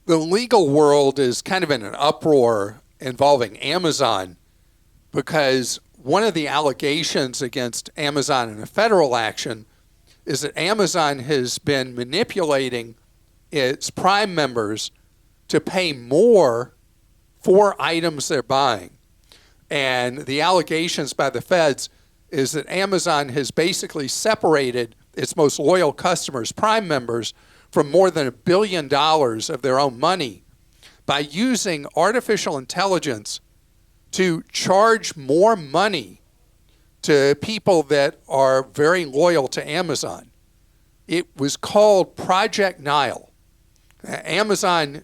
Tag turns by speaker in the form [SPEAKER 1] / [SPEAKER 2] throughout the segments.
[SPEAKER 1] The legal world is kind of in an uproar involving Amazon because one of the allegations against Amazon in a federal action is that Amazon has been manipulating its Prime members to pay more for items they're buying. And the allegations by the feds is that Amazon has basically separated its most loyal customers, Prime members, from more than $1 billion of their own money by using artificial intelligence to charge more money to people that are very loyal to Amazon. It was called Project Nile. Amazon,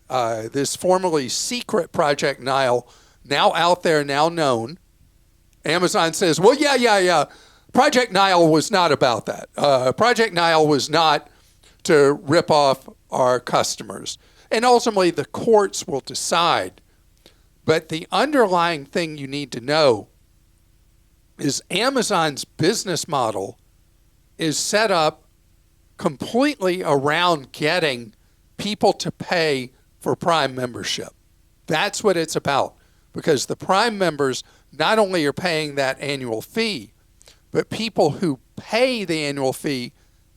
[SPEAKER 1] this formerly secret Project Nile, now out there, now known. Amazon says, well, yeah. Project Nile was not about that. Project Nile was not to rip off our customers. And ultimately, the courts will decide. But the underlying thing you need to know is Amazon's business model is set up completely around getting people to pay for Prime membership. That's what it's about. Because the Prime members not only are paying that annual fee, but people who pay the annual fee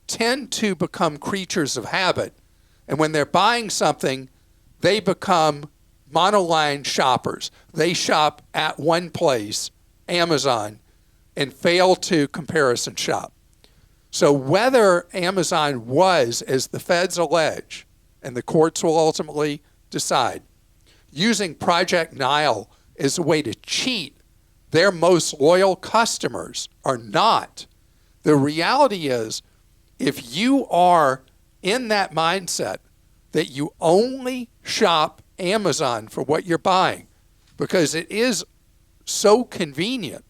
[SPEAKER 1] tend to become creatures of habit. And when they're buying something, they become monoline shoppers. They shop at one place, Amazon, and fail to comparison shop. So whether Amazon was, as the feds allege, and the courts will ultimately decide, using Project Nile as a way to cheat their most loyal customers or not, the reality is, if you are in that mindset that you only shop Amazon for what you're buying because it is so convenient,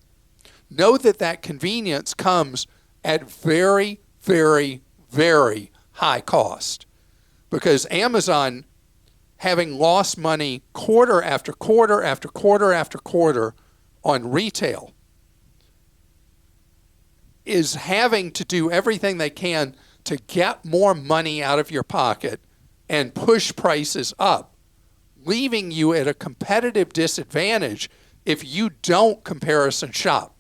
[SPEAKER 1] know that that convenience comes at very, very, very high cost. Because Amazon, having lost money quarter after quarter after quarter after quarter on retail, is having to do everything they can to get more money out of your pocket and push prices up, leaving you at a competitive disadvantage if you don't comparison shop.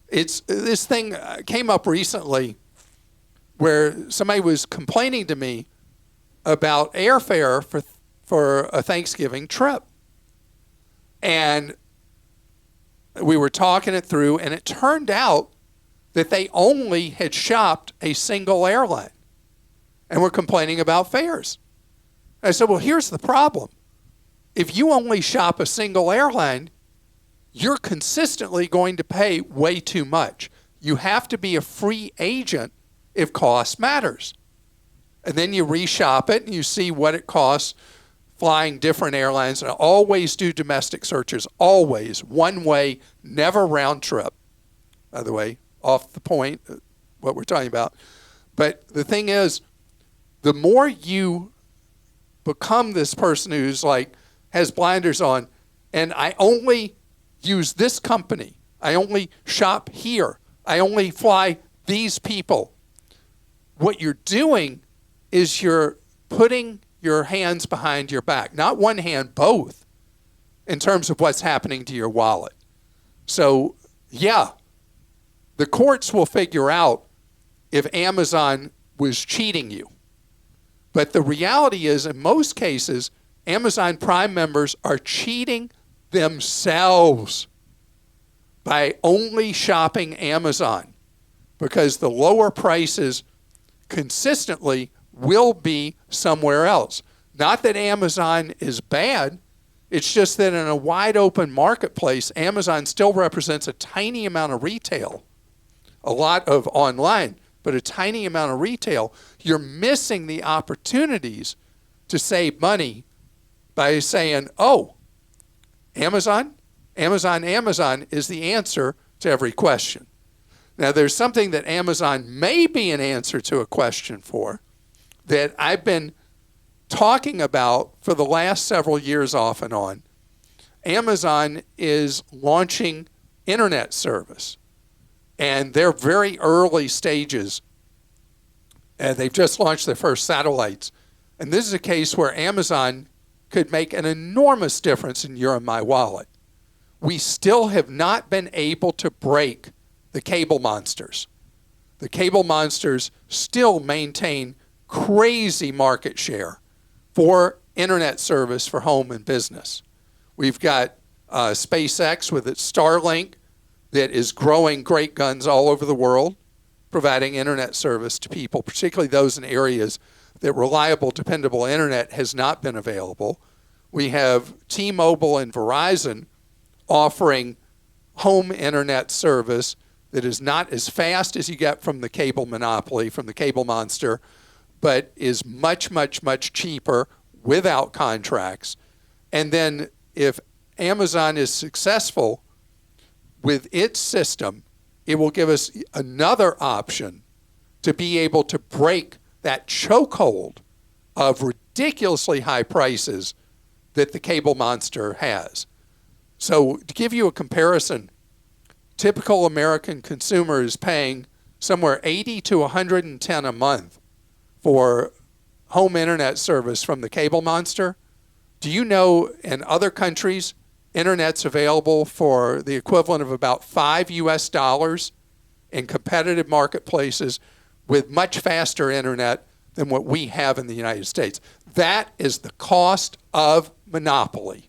[SPEAKER 1] This thing came up recently where somebody was complaining to me about airfare for a Thanksgiving trip. And we were talking it through, and it turned out that they only had shopped a single airline and were complaining about fares. I said, well, here's the problem. If you only shop a single airline, you're consistently going to pay way too much. You have to be a free agent if cost matters. And then you reshop it and you see what it costs flying different airlines. And always do domestic searches, always. One way, never round trip. By the way, off the point, what we're talking about. But the thing is, the more you become this person who's like, has blinders on, and I only use this company, I only shop here, I only fly these people, what you're doing is you're putting your hands behind your back. Not one hand, both, in terms of what's happening to your wallet. So, yeah, the courts will figure out if Amazon was cheating you. But the reality is, in most cases, Amazon Prime members are cheating themselves by only shopping Amazon, because the lower prices consistently will be somewhere else. Not that Amazon is bad. It's just that in a wide open marketplace, Amazon still represents a tiny amount of retail, a lot of online, but a tiny amount of retail. You're missing the opportunities to save money by saying, oh, Amazon is the answer to every question. Now, there's something that Amazon may be an answer to a question for that I've been talking about for the last several years off and on. Amazon is launching internet service, and they're very early stages. They've just launched their first satellites. And this is a case where Amazon could make an enormous difference in your and my wallet. We still have not been able to break the cable monsters. The cable monsters still maintain crazy market share for internet service for home and business. We've got SpaceX with its Starlink that is growing great guns all over the world, providing internet service to people, particularly those in areas that reliable, dependable internet has not been available. We have T-Mobile and Verizon offering home internet service that is not as fast as you get from the cable monopoly, from the cable monster, but is much, much, much cheaper without contracts. And then if Amazon is successful with its system, it will give us another option to be able to break that chokehold of ridiculously high prices that the cable monster has. So to give you a comparison, typical American consumer is paying somewhere $80 to $110 a month for home internet service from the cable monster. Do you know in other countries, internet's available for the equivalent of about $5 US in competitive marketplaces with much faster internet than what we have in the United States? That is the cost of monopoly.